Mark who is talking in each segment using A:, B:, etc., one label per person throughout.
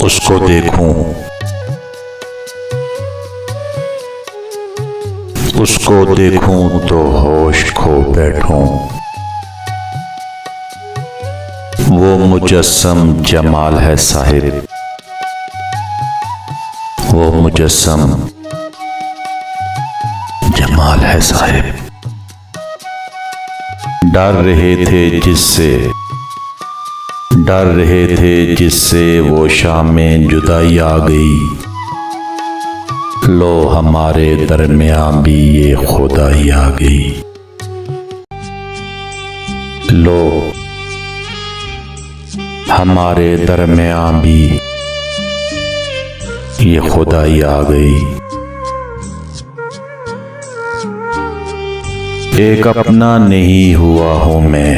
A: उसको देखूं, उसको देखूं तो होश खो बैठूं। वो मुजस्सम जमाल है साहिब, वो मुजस्सम जमाल है साहिब। डर रहे थे जिससे वो शामें जुदाई आ गई। लो हमारे दरमियां भी ये खुदाई आ गई। लो हमारे दरमियां भी ये खुदाई आ गई। एक अपना नहीं हुआ हूँ मैं,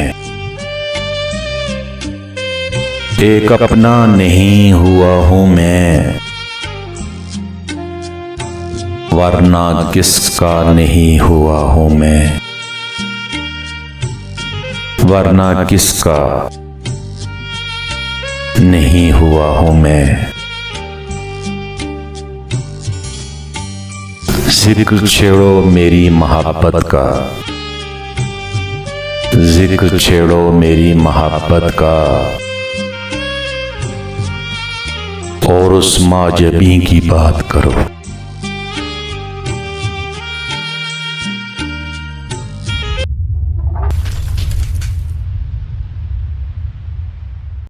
A: एक अपना नहीं हुआ हूँ मैं, वरना किसका नहीं हुआ हूँ मैं, वरना किसका नहीं हुआ हूँ मैं। जिक्र छेड़ो मेरी मोहब्बत का, जिक्र छेड़ो मेरी मोहब्बत का, और उस माजबी की बात करो।